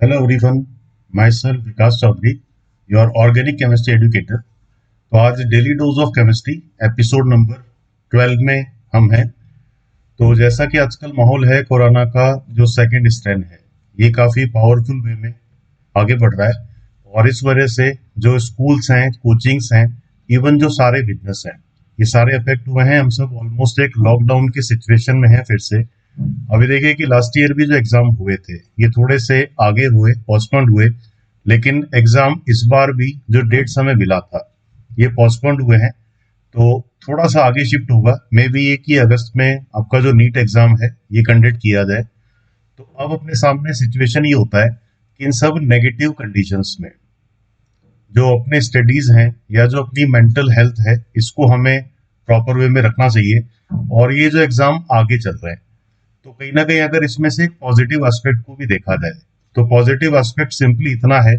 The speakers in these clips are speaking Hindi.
Hello everyone, myself Vikas Chaudhary, your organic chemistry educator। तो आज daily dose of chemistry episode number 12 में हम हैं। तो जैसा कि आजकल माहौल है, कोरोना का जो सेकंड स्ट्रेन है ये काफ़ी पावरफुल वे में आगे बढ़ रहा है, और इस वजह से जो स्कूल्स हैं, कोचिंग्स हैं, इवन जो सारे बिजनेस हैं, ये सारे अफेक्ट हुए हैं। हम सब ऑलमोस्ट एक लॉकडाउन की सिचुएशन में हैं फिर से। अभी देखिए कि लास्ट ईयर भी जो एग्जाम हुए थे ये थोड़े से आगे हुए, पोस्टपोन्ड हुए, लेकिन एग्जाम इस बार भी जो डेट्स हमें मिला था ये पोस्टपोन्ड हुए हैं। तो थोड़ा सा आगे शिफ्ट होगा, मे बी ये कि अगस्त में आपका जो नीट एग्जाम है ये कंडक्ट किया जाए। तो अब अपने सामने सिचुएशन ये होता है कि इन सब नेगेटिव कंडीशंस में जो अपने स्टडीज हैं या जो अपनी मेंटल हेल्थ है इसको हमें प्रॉपर वे में रखना चाहिए। और ये जो एग्जाम आगे चल रहे हैं, तो कहीं ना कहीं अगर इसमें से एक पॉजिटिव एस्पेक्ट को भी देखा जाए तो पॉजिटिव एस्पेक्ट सिंपली इतना है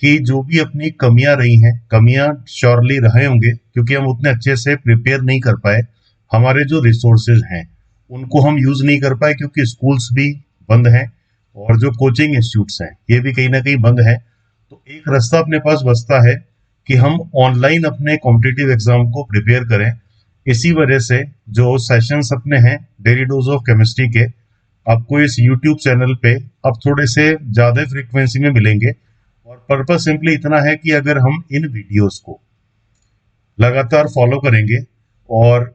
कि जो भी अपनी कमियां रही हैं, कमियां श्योरली रहे होंगे क्योंकि हम उतने अच्छे से प्रिपेयर नहीं कर पाए। हमारे जो रिसोर्सेज हैं उनको हम यूज नहीं कर पाए क्योंकि स्कूल्स भी बंद हैं और जो कोचिंग इंस्टीट्यूट्स हैं ये भी कहीं ना कहीं बंद है। तो एक रास्ता अपने पास बचता है कि हम ऑनलाइन अपने कॉम्पिटिटिव एग्जाम को प्रिपेयर करें। इसी वजह से जो सेशंस अपने हैं डेली डोज ऑफ केमिस्ट्री के, आपको इस यूट्यूब चैनल पे अब थोड़े से ज़्यादा फ्रीक्वेंसी में मिलेंगे। और पर्पस सिंपली इतना है कि अगर हम इन वीडियोस को लगातार फॉलो करेंगे और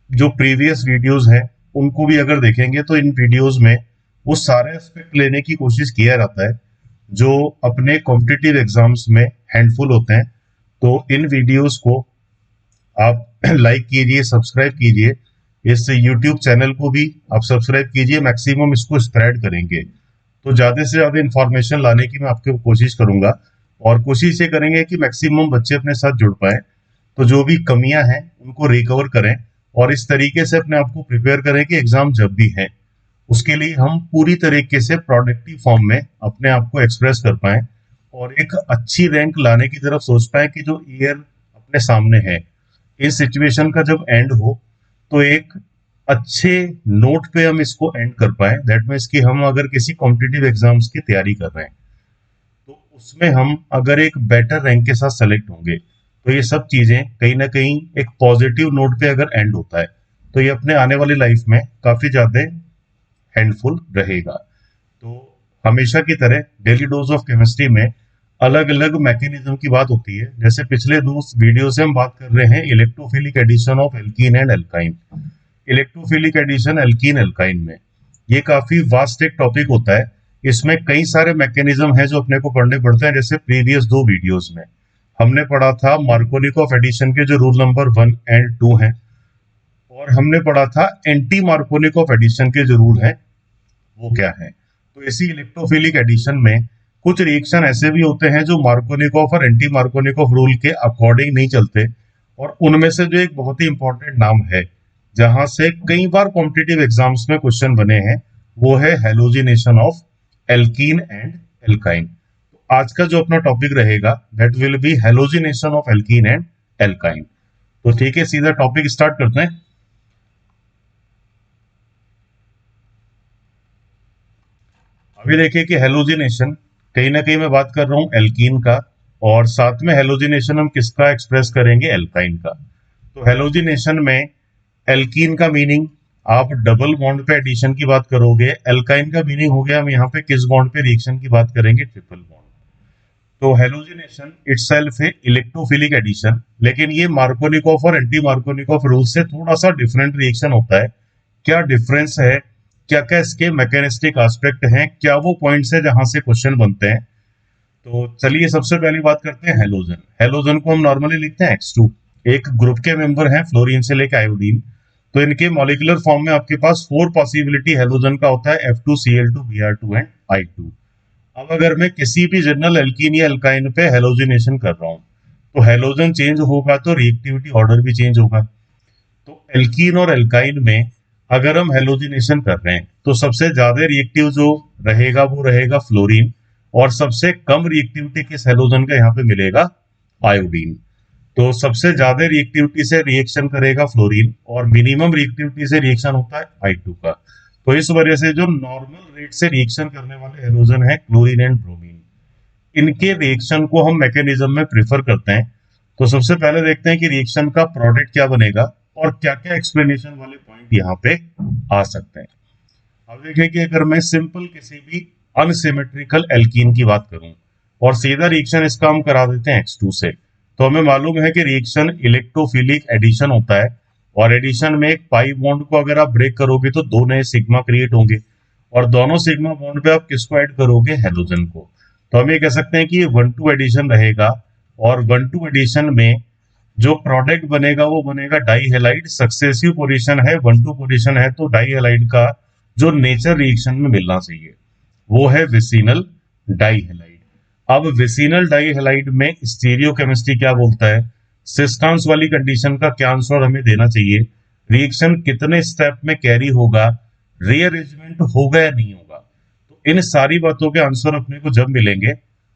जो प्रीवियस वीडियोस हैं उनको भी अगर देखेंगे तो इन वीडियोस में वो सारे एस्पेक्ट लेने की कोशिश किया जाता है जो अपने कॉम्पिटिटिव एग्जाम्स में हैंडफुल होते हैं। तो इन वीडियोस को आप लाइक कीजिए, सब्सक्राइब कीजिए, इस यूट्यूब चैनल को भी आप सब्सक्राइब कीजिए, मैक्सिमम इसको स्प्रेड करेंगे। तो ज़्यादा से ज़्यादा इन्फॉर्मेशन लाने की मैं आपको कोशिश करूंगा, और कोशिश ये करेंगे कि मैक्सिमम बच्चे अपने साथ जुड़ पाए। तो जो भी कमियां हैं उनको रिकवर करें और इस तरीके से अपने आप को प्रिपेयर करें कि एग्जाम जब भी है उसके लिए हम पूरी तरीके से प्रोडक्टिव फॉर्म में अपने आप को एक्सप्रेस कर पाए और एक अच्छी रैंक लाने की तरफ सोच पाए कि जो ईयर अपने सामने है इस सिचुएशन का जब एंड हो तो एक अच्छे नोट पे हम इसको एंड कर पाए। दैट मीन्स कि हम अगर किसी कॉम्पिटिटिव एग्जाम्स की तैयारी कर रहे हैं तो उसमें हम अगर एक बेटर रैंक के साथ सेलेक्ट होंगे तो ये सब चीजें कहीं ना कहीं एक पॉजिटिव नोट पे अगर एंड होता है तो ये अपने आने वाली लाइफ में काफी ज्यादा हैंडफुल रहेगा। तो हमेशा की तरह डेली डोज ऑफ केमिस्ट्री में अलग अलग मैकेनिज्म की बात होती है। जैसे पिछले दो वीडियो से हम बात कर रहे हैं electrophilic addition of alkene and alkyne. Electrophilic addition alkene alkyne में ये काफी वास्ट एक टॉपिक होता है। इसमें कई सारे मैकेनिज्म हैं जो अपने को पढ़ने पड़ते हैं। जैसे प्रीवियस दो वीडियोस में हमने पढ़ा था मार्कोनिकोव एडिशन के जो रूल नंबर 1 और 2 हैं, और हमने पढ़ा था एंटी मार्कोनिकोव एडिशन के जो रूल हैं वो क्या है। तो इसी इलेक्ट्रोफिलिक एडिशन में कुछ रिएक्शन ऐसे भी होते हैं जो मार्कोनिकोव और एंटी मार्कोनिकोव रूल के अकॉर्डिंग नहीं चलते, और उनमें से जो एक बहुत ही इंपॉर्टेंट नाम है जहां से कई बार कॉम्पिटिटिव एग्जाम्स में क्वेश्चन बने हैं वो है halogenation of alkene and alkyne. तो आज का जो अपना टॉपिक रहेगा that will be halogenation of alkene and alkyne. तो ठीक है, सीधा टॉपिक स्टार्ट करते हैं। अभी देखिए कि हेलोजिनेशन, कहीं ना कहीं मैं बात कर रहा हूं एल्कीन का, और साथ में हेलोजिनेशन हम किसका एक्सप्रेस करेंगे, एल्काइन का। तो हेलोजिनेशन में एल्कीन का मीनिंग आप डबल बॉन्ड पे एडिशन की बात करोगे, एल्काइन का मीनिंग हो गया हम यहाँ पे किस बॉन्ड पे रिएक्शन की बात करेंगे, ट्रिपल बॉन्ड। तो हेलोजिनेशन इटसेल्फ है इलेक्ट्रोफिलिक एडिशन, लेकिन ये मार्कोनिकोव और एंटी मार्कोनिकोव रूल से थोड़ा सा डिफरेंट रिएक्शन होता है। क्या डिफरेंस है, क्या क्या इसके मैकेनिस्टिक एस्पेक्ट हैं, क्या वो पॉइंट्स है जहां से क्वेश्चन बनते हैं। तो चलिए सबसे पहली बात करते हैं हेलोजन। हेलोजन को हम नॉर्मली लिखते हैं X2। एक ग्रुप के मेंबर हैं फ्लोरीन से लेकर आयोडीन। तो इनके मॉलिक्यूलर फॉर्म में आपके पास 4 पॉसिबिलिटी हेलोजन का होता है, F2Cl2 Br2 एंड I2। अब अगर मैं किसी भी जनरल एल्कीन या एल्काइन पे हेलोजिनेशन कर रहा हूँ तो हेलोजन चेंज होगा तो रिएक्टिविटी ऑर्डर भी चेंज होगा। तो एल्कीन और एल्काइन में अगर हम हेलोजिनेशन कर रहे हैं तो सबसे ज्यादा रिएक्टिव जो रहेगा वो रहेगा फ्लोरीन, और सबसे कम रिएक्टिविटी किस हेलोजन का यहाँ पे मिलेगा, आयोडीन। तो सबसे ज्यादा रिएक्टिविटी से रिएक्शन करेगा फ्लोरीन और मिनिमम रिएक्टिविटी से रिएक्शन होता है I2 का। तो इस वजह से जो नॉर्मल रेट से रिएक्शन करने वाले हेलोजन है क्लोरीन एंड ब्रोमीन, इनके रिएक्शन को हम मैकेनिज्म में प्रेफर करते हैं। तो सबसे पहले देखते हैं कि रिएक्शन का प्रोडक्ट क्या बनेगा और क्या क्या एक्सप्लेनेशन वाले पॉइंट यहाँ पे आ सकते हैं। अब देखिए कि अगर मैं सिंपल किसी भी अनसिमेट्रिकल एल्कीन की बात करूं और सीधा रिएक्शन इसका हम करा देते हैं X2 से, तो हमें मालूम है कि रिएक्शन इलेक्ट्रोफिलिक एडिशन होता है और एडिशन में एक पाई बॉन्ड को अगर आप ब्रेक करोगे तो दो नए सिग्मा क्रिएट होंगे और दोनों सिग्मा बॉन्ड पे आप किसको ऐड करोगे, हेलोजन को। तो हम ये कह सकते हैं कि ये 1-2 एडिशन रहेगा और 1-2 एडिशन में जो प्रोडक्ट बनेगा वो बनेगा डाई हेलाइड। सक्सेसिव पोजीशन है, 1-2 पोजीशन है, तो डाई हेलाइड का जो नेचर रिएक्शन में मिलना चाहिए वो है विसिनल डाइहेलाइड। अब विसिनल डाइहेलाइड में स्टीरियोकेमिस्ट्री क्या बोलता है, सिस्टर्न्स वाली कंडीशन का क्या आंसर हमें देना चाहिए, रिएक्शन कितने स्टेप में कैरी होगा, रीअरेंजमेंट होगा या नहीं होगा। तो इन सारी बातों के आंसर अपने को जब मिलेंगे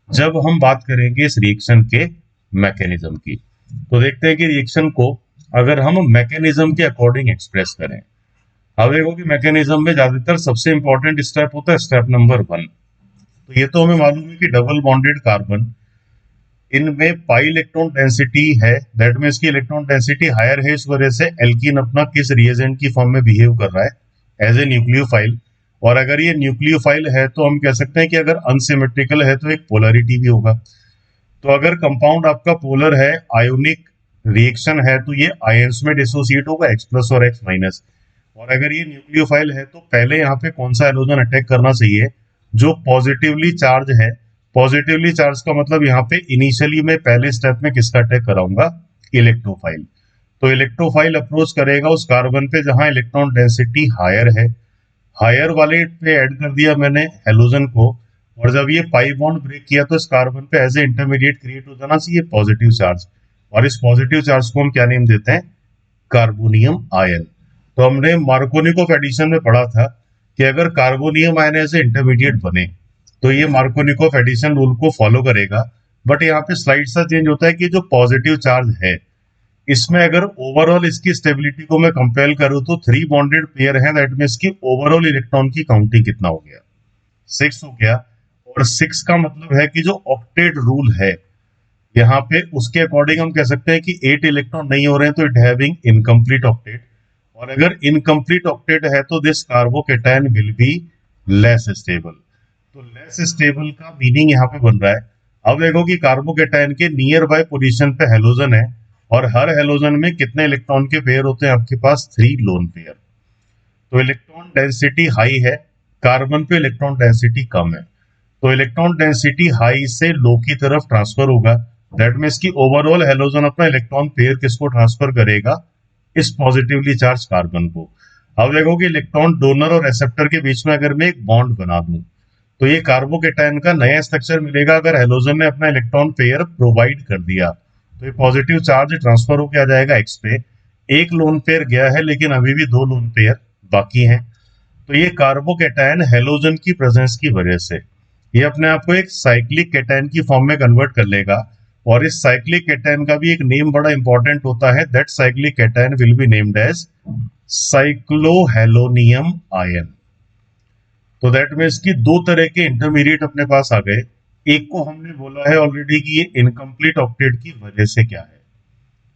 जब हम बात करेंगे इस रिएक्शन के मैकेनिज्म की। तो देखते हैं कि रिएक्शन को अगर हम मैकेनिज्म के अकॉर्डिंग एक्सप्रेस करें। अब देखो कि मैकेनिज्म में ज्यादातर सबसे इंपॉर्टेंट स्टेप होता है स्टेप नंबर 1। तो ये तो हमें मालूम है कि डबल बॉन्डेड कार्बन, इनमें पाई इलेक्ट्रॉन डेंसिटी है, दैट मींस की इलेक्ट्रॉन डेंसिटी हायर है, इस वजह से एल्कीन अपना किस रिएजेंट की फॉर्म में बिहेव कर रहा है, एज ए न्यूक्लियोफाइल। और अगर ये न्यूक्लियोफाइल है तो हम कह सकते हैं कि अगर अनसिमेट्रिकल है तो एक पोलरिटी भी होगा। तो अगर कंपाउंड आपका पोलर है, आयोनिक रिएक्शन है, तो ये आयंस में डिसोसिएट होगा, X+ और X-। और अगर ये न्यूक्लियोफाइल है तो पहले यहाँ पे कौन सा हेलोजन अटैक करना चाहिए, जो पॉजिटिवली चार्ज है। पॉजिटिवली चार्ज का मतलब यहाँ पे इनिशियली मैं पहले स्टेप में किसका अटैक कराऊंगा, इलेक्ट्रोफाइल। तो इलेक्ट्रोफाइल अप्रोच करेगा उस कार्बन पे जहां इलेक्ट्रॉन डेंसिटी हायर है, हायर वाले पे ऐड कर दिया मैंने हेलोजन को, और जब ये पाई बॉन्ड ब्रेक किया तो इस कार्बन पे एज ए इंटरमीडिएट क्रिएट हो जाना चाहिए पॉजिटिव चार्ज, और इस पॉजिटिव चार्ज को हम क्या नेम देते हैं, कार्बोनियम आयन। तो हमने मार्कोनिक ऑफ एडिशन में पढ़ा था कि अगर carbonium ion as a intermediate बने तो ये मार्कोनिक ऑफ एडिशन रूल को फॉलो करेगा। बट यहाँ पे स्लाइड सा चेंज होता है कि जो पॉजिटिव चार्ज है इसमें अगर ओवरऑल इसकी स्टेबिलिटी को मैं कंपेयर करूं तो 3 बॉन्डेड पेयर है, दैट मींस की ओवरऑल इलेक्ट्रॉन की काउंटिंग कितना हो गया, 6 हो गया। और 6 का मतलब है कि जो ऑक्टेट रूल है यहाँ पे उसके अकॉर्डिंग हम कह सकते हैं कि 8 इलेक्ट्रॉन नहीं हो रहे हैं तो इट हैविंग इनकम्प्लीट ऑक्टेट। और अगर इनकम्प्लीट ऑक्टेट है तो this carbocation will be less stable. तो लेस स्टेबल का मीनिंग यहाँ पे बन रहा है। अब देखो कि कार्बोकेटायन के नियर बाय पोजीशन पे हेलोजन है और हर हेलोजन में कितने इलेक्ट्रॉन के पेयर होते हैं, आपके पास 3 लोन पेयर। तो इलेक्ट्रॉन डेंसिटी हाई है, कार्बन पे इलेक्ट्रॉन डेंसिटी कम है, तो इलेक्ट्रॉन डेंसिटी हाई से लो की तरफ ट्रांसफर होगा। दैट मींस की ओवरऑल हेलोजन अपना इलेक्ट्रॉन पेयर किसको ट्रांसफर करेगा, इस पॉजिटिवली चार्ज कार्बन को। अब देखो कि इलेक्ट्रॉन डोनर और रिसेप्टर के बीच में अगर मैं एक बॉन्ड बना दूं तो ये कार्बोकेटायन का नया स्ट्रक्चर मिलेगा अगर हेलोजन ने अपना इलेक्ट्रॉन पेयर प्रोवाइड कर दिया। तो ये पॉजिटिव चार्ज ट्रांसफर होकर आ जाएगा X पे, एक लोन पेयर गया है लेकिन अभी भी 2 लोन पेयर बाकी हैं। तो ये कार्बोकेटायन हेलोजन की प्रेजेंस की वजह से ये अपने आप को एक साइक्लिक केटायन की फॉर्म में कन्वर्ट कर लेगा। और इस साइक्लिक केटायन का भी एक नेम बड़ा इंपॉर्टेंट होता है, that cyclic cation will be named as cyclohalonium ion. तो दैट मीन्स कि 2 तरह के इंटरमीडिएट अपने पास आ गए। एक को हमने बोला है ऑलरेडी कि ये इनकम्प्लीट ऑक्टेट की वजह से क्या है,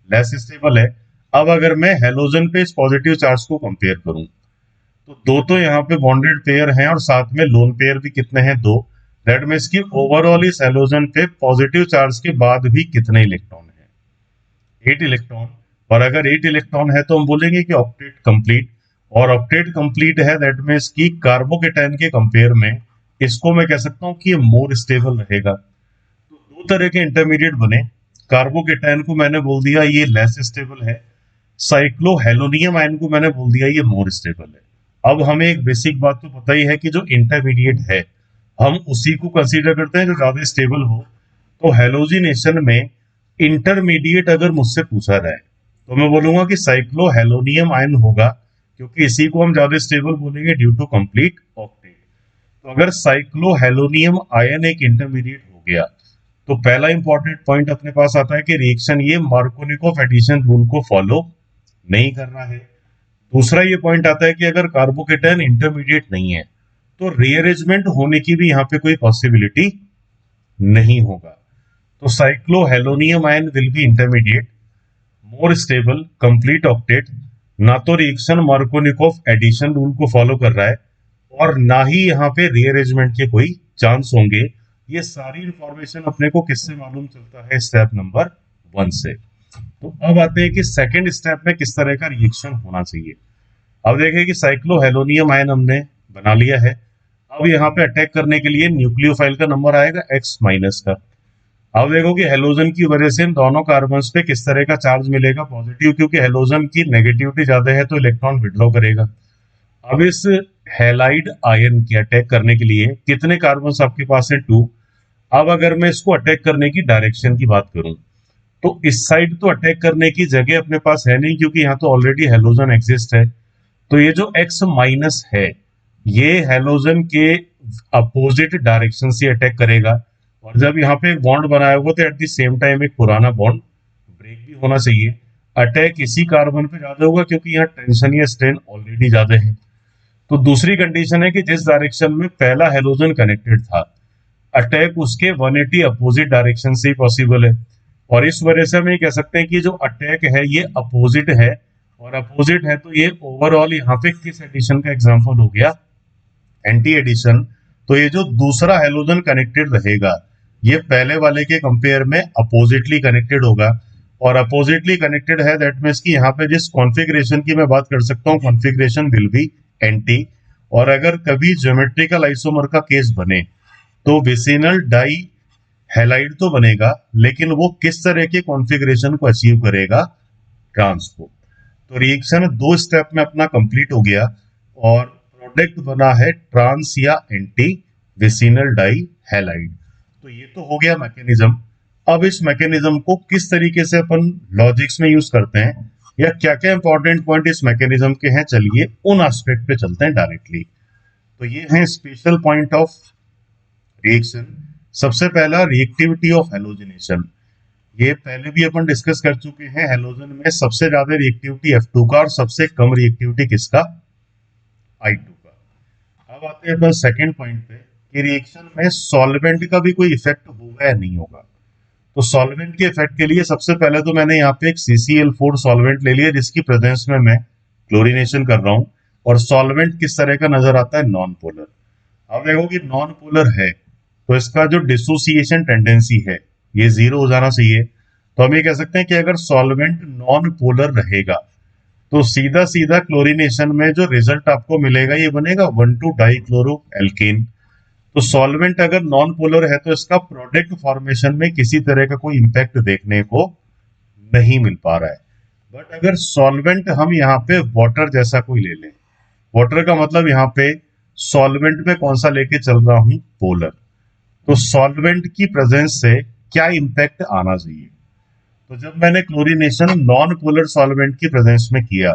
लेस स्टेबल है। अब अगर मैं हेलोजन पे इस पॉजिटिव चार्ज को कंपेयर करूं तो 2 तो यहाँ पे बॉन्डेड पेयर हैं और साथ में लोन पेयर भी कितने हैं, 2। दैट मीन्स कि ओवरऑल इस हेलोजन पे पॉजिटिव चार्ज के बाद भी कितने इलेक्ट्रॉन हैं, 8 इलेक्ट्रॉन। और अगर 8 इलेक्ट्रॉन है तो हम बोलेंगे कि ऑक्टेट कंप्लीट। और ऑक्टेट कंप्लीट है दैट मीन्स कि कार्बोकेटायन के कंपेयर में इसको मैं कह सकता हूं कि ये मोर स्टेबल रहेगा। तो 2 तरह के इंटरमीडिएट बने, कार्बोकेटायन को मैंने बोल दिया ये लेस स्टेबल है, साइक्लोहेलोनियम आयन को मैंने बोल दिया ये मोर स्टेबल है। अब हमें एक बेसिक बात तो पता ही है कि जो इंटरमीडिएट है हम उसी को कंसीडर करते हैं जो ज्यादा स्टेबल हो। तो हेलोजिनेशन में इंटरमीडिएट अगर मुझसे पूछा जाए तो मैं बोलूंगा कि साइक्लोहेलोनियम आयन होगा, क्योंकि इसी को हम ज्यादा स्टेबल बोलेंगे ड्यू टू कंप्लीट ऑक्टेट। तो अगर साइक्लोहेलोनियम आयन एक इंटरमीडिएट हो गया तो पहला इंपॉर्टेंट पॉइंट अपने पास आता है कि रिएक्शन ये मार्कोनिक ऑफ एडिशन रूल को फॉलो नहीं कर रहा है। दूसरा ये पॉइंट आता है कि अगर कार्बोकेटायन इंटरमीडिएट नहीं है तो रीअरेंजमेंट होने की भी यहाँ पे कोई पॉसिबिलिटी नहीं होगा। तो cyclohalonium ion will be intermediate, more stable, complete octet, ना तो रिएक्शन मार्कोनिकोव एडिशन रूल को फॉलो कर रहा है और ना ही यहाँ पे रीअरेंजमेंट के कोई चांस होंगे। ये सारी इंफॉर्मेशन अपने को किससे मालूम चलता है? स्टेप नंबर 1 से। तो अब आते हैं कि सेकंड स्टेप में किस तरह का रिएक्शन होना चाहिए। अब देखें कि साइक्लोहेलोनियम आयन हमने बना लिया है। अब यहाँ पे अटैक करने के लिए न्यूक्लियोफाइल का नंबर आएगा X माइनस का। अब देखो कि हेलोजन की वजह से इन दोनों कार्बन पे किस तरह का चार्ज मिलेगा? पॉजिटिव, क्योंकि हेलोजन की नेगेटिविटी ज्यादा है तो इलेक्ट्रॉन विड्रॉ करेगा। अब इस हैलाइड आयन के अटैक करने के लिए कितने कार्बन आपके पास है? 2। अब अगर मैं इसको अटैक करने की डायरेक्शन की बात करूं तो इस साइड तो अटैक करने की जगह अपने पास है नहीं, क्योंकि यहाँ तो ऑलरेडी हेलोजन एग्जिस्ट है। तो ये जो X माइनस है ये हेलोजन के अपोजिट डायरेक्शन से अटैक करेगा, और जब यहाँ पे एक बॉन्ड बनाया हुआ तो एट द सेम टाइम एक पुराना बॉन्ड ब्रेक भी होना चाहिए। अटैक इसी कार्बन पे ज्यादा होगा क्योंकि यहाँ टेंशन या स्ट्रेन ऑलरेडी ज्यादा है। तो दूसरी कंडीशन है कि जिस डायरेक्शन में पहला हेलोजन कनेक्टेड था अटैक उसके 180 अपोजिट डायरेक्शन से ही पॉसिबल है। और इस वजह से हम ये कह सकते हैं कि जो अटैक है ये अपोजिट है, और अपोजिट है तो ये ओवरऑल यहाँ पे किस एडिशन का एग्जांपल हो गया? Anti addition. तो ये जो दूसरा हेलोजन कनेक्टेड रहेगा ये पहले वाले के कंपेयर में अपोजिटली कनेक्टेड होगा, और अपोजिटली कनेक्टेड है दैट मीन्स कि यहाँ पे जिस कॉन्फ़िगरेशन की मैं बात कर सकता हूँ कॉन्फ़िगरेशन विल बी एंटी। और अगर कभी ज्योमेट्रिकल आइसोमर का केस बने तो विसिनल डाई हैलाइड तो बनेगा, लेकिन वो किस तरह के कॉन्फ़िगरेशन को अचीव करेगा? ट्रांस को। तो रिएक्शन 2 स्टेप में अपना कंप्लीट हो गया और प्रोडक्ट बना है ट्रांस या एंटी विसिनल डाई हैलाइड। तो ये तो हो गया मैकेनिज्म। अब इस मैकेनिज्म को किस तरीके से अपन लॉजिक्स में यूज करते हैं या क्या क्या इंपॉर्टेंट पॉइंट इस मैकेनिज्म के हैं, चलिए उन एस्पेक्ट पे चलते हैं डायरेक्टली। तो ये है स्पेशल पॉइंट ऑफ रिएक्शन। सबसे पहला रिएक्टिविटी ऑफ हेलोजनेशन। ये पहले भी अपन डिस्कस कर चुके हैं। हेलोजन में सबसे ज्यादा रिएक्टिविटी F2 का और सबसे कम रिएक्टिविटी किसका? I2 का। अब आते हैं अपन सेकंड पॉइंट पे कि रिएक्शन में सॉल्वेंट का भी कोई इफेक्ट होगा या नहीं होगा। तो सॉल्वेंट के इफेक्ट के लिए सबसे पहले तो मैंने यहाँ पे एक CCl4 सॉल्वेंट ले लिया जिसकी प्रेजेंस में मैं क्लोरीनेशन कर रहा हूँ। और सॉल्वेंट किस तरह का नजर आता है? Non polar. अब देखो कि नॉन पोलर है तो इसका जो डिसोसिएशन टेंडेंसी है ये 0 हो जाना चाहिए। तो हम ये कह सकते हैं कि अगर सॉल्वेंट नॉन पोलर रहेगा तो सीधा सीधा क्लोरीनेशन में जो रिजल्ट आपको मिलेगा ये बनेगा 1,2 डाइक्लोरो एल्केन। तो सॉल्वेंट अगर नॉन पोलर है तो इसका प्रोडक्ट फॉर्मेशन में किसी तरह का कोई इंपैक्ट देखने को नहीं मिल पा रहा है। बट अगर सॉल्वेंट हम यहाँ पे वाटर जैसा कोई ले लें, वाटर का मतलब यहाँ पे सॉल्वेंट में कौन सा लेके चल रहा हूं? पोलर। तो सॉल्वेंट की प्रेजेंस से क्या इंपैक्ट आना चाहिए? तो जब मैंने क्लोरीनेशन नॉन पोलर सॉल्वेंट की प्रेजेंस में किया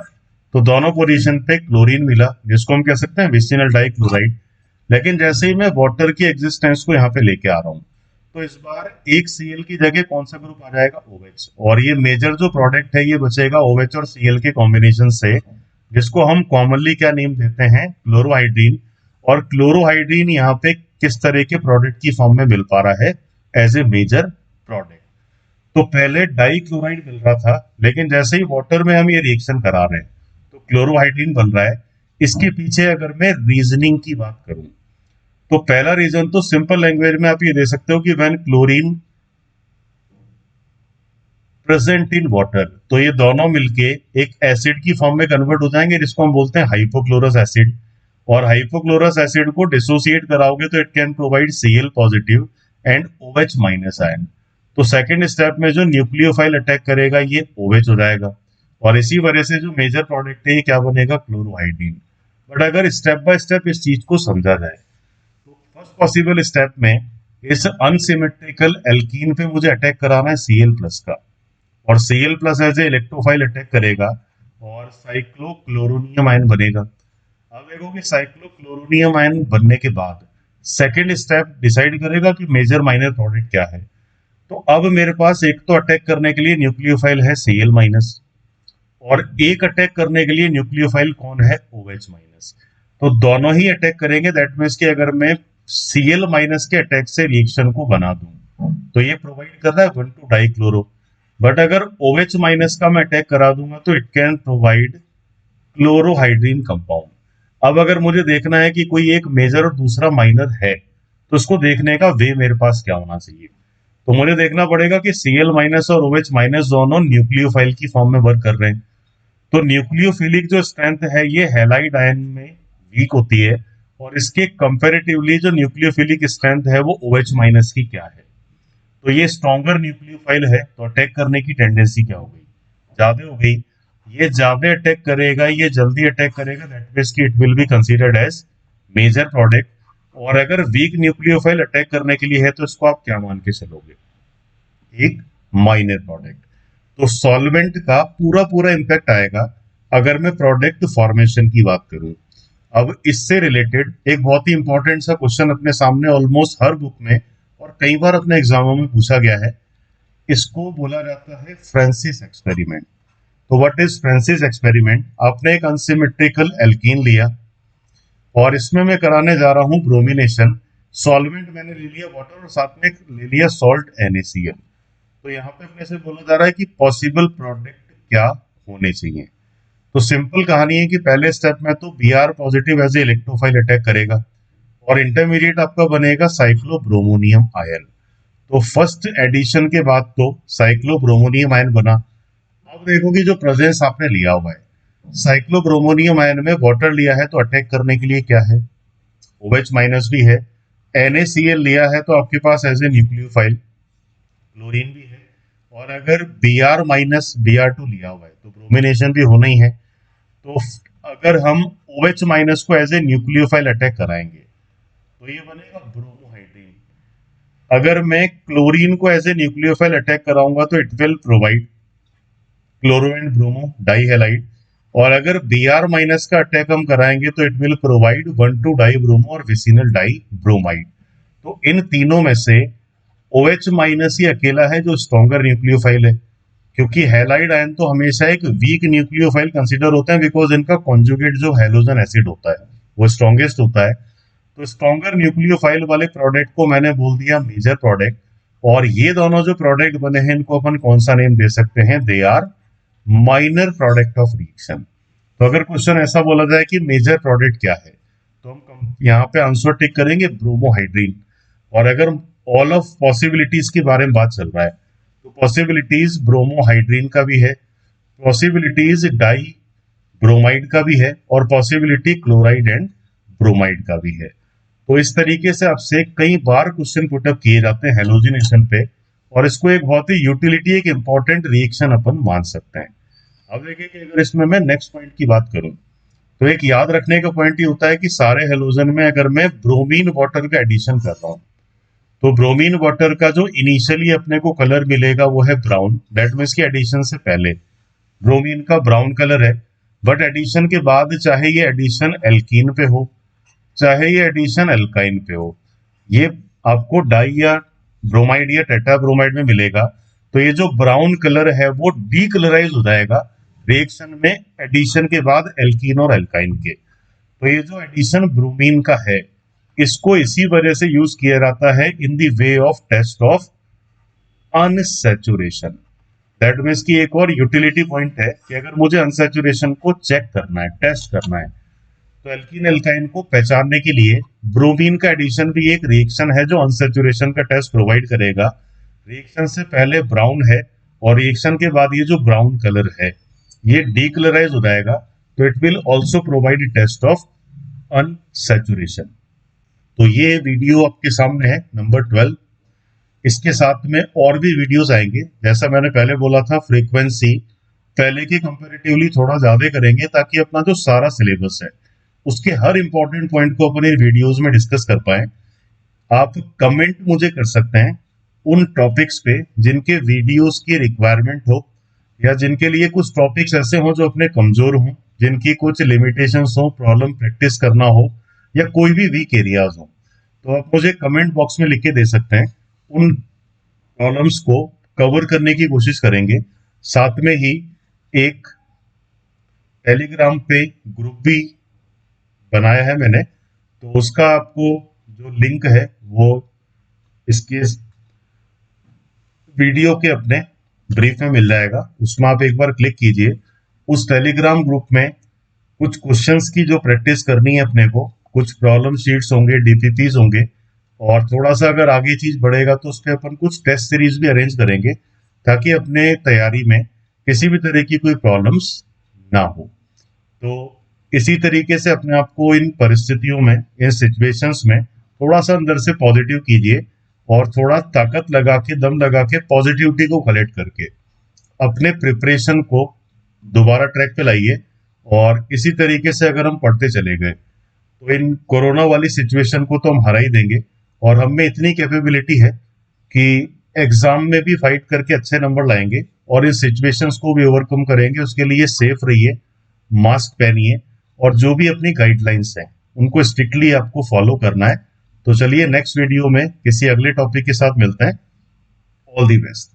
तो दोनों पोजीशन पे क्लोरीन मिला जिसको हम कह सकते हैं विसिनल डाइक्लोराइड। लेकिन जैसे ही मैं वाटर की एग्जिस्टेंस को यहाँ पे लेके आ रहा हूँ तो इस बार एक Cl की जगह कौन सा ग्रुप आ जाएगा? OH। और ये मेजर जो प्रोडक्ट है ये बचेगा OH और Cl के कॉम्बिनेशन से, जिसको हम कॉमनली क्या नेम देते हैं? क्लोरोहाइड्रीन। और क्लोरोहाइड्रीन यहाँ पे किस तरह के प्रोडक्ट की फॉर्म में मिल पा रहा है? As a major product. तो पहले डाइक्लोराइड मिल रहा था लेकिन जैसे ही वाटर में हम ये रिएक्शन करा रहे हैं तो क्लोरोहाइड्रीन बन रहा है। इसके पीछे अगर मैं रीजनिंग की बात करूं तो पहला रीजन तो सिंपल लैंग्वेज में आप ये दे सकते हो कि when chlorine present in water तो ये दोनों मिलके एक एसिड की फॉर्म में कन्वर्ट हो जाएंगे जिसको हम बोलते हैं हाइपोक्लोरस एसिड। और हाइपोक्लोरस एसिड को डिसोसिएट कराओगे तो it can provide Cl positive and OH minus ion. तो सेकंड स्टेप में जो न्यूक्लियोफाइल अटैक करेगा ये OH हो जाएगा, और इसी वजह से जो मेजर प्रोडक्ट है ये क्या बनेगा? क्लोरोहाइड्रीन। बट अगर स्टेप बाय स्टेप इस चीज को समझा जाए तो फर्स्ट पॉसिबल स्टेप में इस अनसिमेट्रिकल एल्कीन पे मुझे अटैक कराना है Cl प्लस का, और Cl plus as a electrophile attack करेगा और साइक्लोक्लोरोनियम आयन बनेगा। अब देखो कि साइक्लोक्लोरोनियम आयन बनने के बाद सेकेंड स्टेप डिसाइड करेगा कि मेजर माइनर प्रोडक्ट क्या है। तो अब मेरे पास एक तो अटैक करने के लिए न्यूक्लियोफाइल है Cl माइनस, और एक अटैक करने के लिए न्यूक्लियोफाइल कौन है, OH माइनस। तो दोनों ही अटैक करेंगे, दैट मीन्स कि अगर मैं Cl माइनस के अटैक से रिएक्शन को बना दूं तो ये प्रोवाइड कर रहा है 1,2 डाइक्लोरो। बट अगर OH माइनस का मैं अटैक करा दूंगा तो इट कैन प्रोवाइड क्लोरोहाइड्रीन कंपाउंड। अब अगर मुझे देखना है कि कोई एक मेजर और दूसरा माइनर है तो उसको देखने का वे मेरे पास क्या होना चाहिए, तो मुझे देखना पड़ेगा कि Cl माइनस और OH माइनस दोनों न्यूक्लियोफाइल की फॉर्म में वर्क कर रहे हैं। तो न्यूक्लियोफिलिक जो स्ट्रेंथ है ये हैलाइड आयन में वीक होती है, और इसके कंपैरेटिवली जो न्यूक्लियोफिलिक स्ट्रेंथ है वो OH माइनस की क्या है। तो ये स्ट्रॉन्गर न्यूक्लियोफाइल है तो अटैक करने की टेंडेंसी क्या हो गई, ज्यादा हो गई। ये ज्यादा अटैक करेगा, ये जल्दी अटैक करेगा, दैट मींस कि it will be considered as major product. और अगर वीक न्यूक्लियोफाइल अटैक करने के लिए है तो इसको आप क्या मान के चलोगे, एक माइनर प्रोडक्ट। तो सॉल्वेंट का पूरा पूरा इंपैक्ट आएगा अगर मैं प्रोडक्ट फॉर्मेशन की बात करूं। अब इससे रिलेटेड एक बहुत ही इंपॉर्टेंट सा क्वेश्चन अपने सामने ऑलमोस्ट हर बुक में और कई बार अपने एग्जामों में पूछा गया है, इसको बोला जाता है फ्रांसिस एक्सपेरिमेंट। तो व्हाट इज फ्रांसिस एक्सपेरिमेंट, आपने एक अनसिमेट्रिकल एल्कीन लिया और इसमें मैं कराने जा रहा हूं ब्रोमिनेशन। सॉल्वेंट मैंने ले लिया वाटर और साथ में ले लिया सॉल्ट NaCl। तो यहाँ पे अपने से बोला जा रहा है कि पॉसिबल प्रोडक्ट क्या होने चाहिए। तो सिंपल कहानी है कि पहले स्टेप में तो Br positive as a electrophile attack करेगा और इंटरमीडिएट आपका बनेगा साइक्लोब्रोमोनियम आयन। तो फर्स्ट एडिशन के बाद तो साइक्लोब्रोमोनियम आयन बना। अब देखो कि जो प्रेजेंस आपने लिया हुआ है, साइक्लोब्रोमोनियम आयन में वाटर लिया है तो अटैक करने के लिए क्या है, OH माइनस भी है। NaCl लिया है तो आपके पास एज ए न्यूक्लियोफाइल क्लोरीन भी है। और अगर Br माइनस Br2 लिया हुआ है तो ब्रोमिनेशन भी होना ही है। तो अगर हम OH माइनस को एज ए न्यूक्लियोफाइल अटैक कराएंगे तो ये बनेगा ब्रोमोहाइड्रीन। अगर मैं क्लोरीन को एज ए न्यूक्लियोफाइल अटैक कराऊंगा तो it will provide chloro and bromo dihalide. और अगर Br माइनस का अटैक हम कराएंगे तो it will provide 1,2 die bromo और विसिनल डाई ब्रोमाइड। तो इन तीनों में से OH माइनस ही अकेला है जो स्ट्रॉन्गर न्यूक्लियोफाइल है, क्योंकि हैलाइड आयन तो हमेशा एक वीक न्यूक्लियोफाइल कंसीडर होते हैं बिकॉज इनका कॉन्जुगेट जो हैलोजन एसिड होता है वो स्ट्रॉन्गेस्ट होता है। तो स्ट्रॉन्गर न्यूक्लियोफाइल वाले प्रोडक्ट को मैंने बोल दिया मेजर प्रोडक्ट। और ये दोनों जो प्रोडक्ट बने हैं इनको अपन कौन सा नेम दे सकते हैं, they are minor product of reaction. तो अगर क्वेश्चन ऐसा बोला जाए कि मेजर प्रोडक्ट क्या है तो हम यहाँ पे आंसर टिक करेंगे ब्रोमोहाइड्रीन। और अगर ऑल ऑफ पॉसिबिलिटीज के बारे में बात चल रहा है तो पॉसिबिलिटीज ब्रोमोहाइड्रीन का भी है, पॉसिबिलिटीज डाई ब्रोमाइड का भी है और पॉसिबिलिटी क्लोराइड एंड ब्रोमाइड का भी है। तो इस तरीके से आपसे कई बार क्वेश्चन पुटअप किए जाते हैं हेलोजिनेशन पे, और इसको एक बहुत ही यूटिलिटी, एक इंपॉर्टेंट रिएक्शन अपन मान सकते हैं। अब देखिए कि अगर इसमें मैं नेक्स्ट पॉइंट की बात करूं तो एक याद रखने का पॉइंट ये होता है कि सारे हेलोजन में अगर मैं ब्रोमीन वाटर का एडिशन कर रहा हूं तो ब्रोमीन वाटर का जो इनिशियली अपने को कलर मिलेगा वो है ब्राउन, दैट मीन्स की एडिशन से पहले ब्रोमीन का ब्राउन कलर है। बट एडिशन के बाद चाहे ये एडिशन एल्कीन पे हो चाहे ये एडिशन एल्काइन पे हो, ये आपको डाई या ब्रोमाइड या टेट्रा ब्रोमाइड में मिलेगा। तो ये जो ब्राउन कलर है वो डीकलराइज हो जाएगा रिएक्शन में एडिशन के बाद एल्कीन और एल्काइन के। तो ये जो एडिशन ब्रोमीन का है इसको इसी वजह से यूज किया जाता है in the way of test of unsaturation. That means की एक और यूटिलिटी पॉइंट है कि अगर मुझे अनसैचुरेशन को चेक करना है, टेस्ट करना है, तो एल्कीन एल्काइन को पहचानने के लिए ब्रोमीन का एडिशन भी एक रिएक्शन है जो अनसैचुरेशन का टेस्ट प्रोवाइड करेगा। रिएक्शन से पहले ब्राउन है और रिएक्शन के बाद ये जो ब्राउन कलर है ये डीकलराइज हो जाएगा, तो it will also provide test of unsaturation. तो ये वीडियो आपके सामने है नंबर 12। इसके साथ में और भी वीडियोस आएंगे, जैसा मैंने पहले बोला था फ्रीक्वेंसी पहले के कंपैरेटिवली थोड़ा ज्यादा करेंगे ताकि अपना जो सारा सिलेबस है उसके हर इंपॉर्टेंट पॉइंट को अपने वीडियोस में डिस्कस कर पाए। आप कमेंट मुझे कर सकते हैं उन टॉपिक्स पे जिनके वीडियोस की रिक्वायरमेंट हो या जिनके लिए कुछ टॉपिक्स ऐसे हो जो अपने कमजोर हों, जिनकी कुछ लिमिटेशंस हो, प्रॉब्लम प्रैक्टिस करना हो या कोई भी वीक एरियाज हो, तो आप मुझे कमेंट बॉक्स में लिख के दे सकते हैं। उन प्रॉब्लम्स को कवर करने की कोशिश करेंगे। साथ में ही एक टेलीग्राम पे ग्रुप भी बनाया है मैंने, तो उसका आपको जो लिंक है वो इसके वीडियो के अपने ब्रीफ में मिल जाएगा, उसमें आप एक बार क्लिक कीजिए। उस टेलीग्राम ग्रुप में कुछ क्वेश्चंस की जो प्रैक्टिस करनी है अपने को, कुछ प्रॉब्लम शीट्स होंगे, डीपीपीज होंगे, और थोड़ा सा अगर आगे चीज बढ़ेगा तो उस पर अपन कुछ टेस्ट सीरीज भी अरेंज करेंगे, ताकि अपने तैयारी में किसी भी तरह की कोई प्रॉब्लम्स ना हो। तो इसी तरीके से अपने आप को इन परिस्थितियों में, इन सिचुएशंस में थोड़ा सा अंदर से पॉजिटिव कीजिए, और थोड़ा ताकत लगा के, दम लगा के, पॉजिटिविटी को कलेक्ट करके अपने प्रिपरेशन को दोबारा ट्रैक पे लाइए। और इसी तरीके से अगर हम पढ़ते चले गए तो इन कोरोना वाली सिचुएशन को तो हम हरा ही देंगे, और हम में इतनी कैपेबिलिटी है कि एग्जाम में भी फाइट करके अच्छे नंबर लाएंगे, और इस सिचुएशंस को भी ओवरकम करेंगे। उसके लिए सेफ रहिए, मास्क पहनिए, और जो भी अपनी गाइडलाइंस हैं उनको स्ट्रिक्टली आपको फॉलो करना है। तो चलिए नेक्स्ट वीडियो में किसी अगले टॉपिक के साथ मिलते हैं। All the best.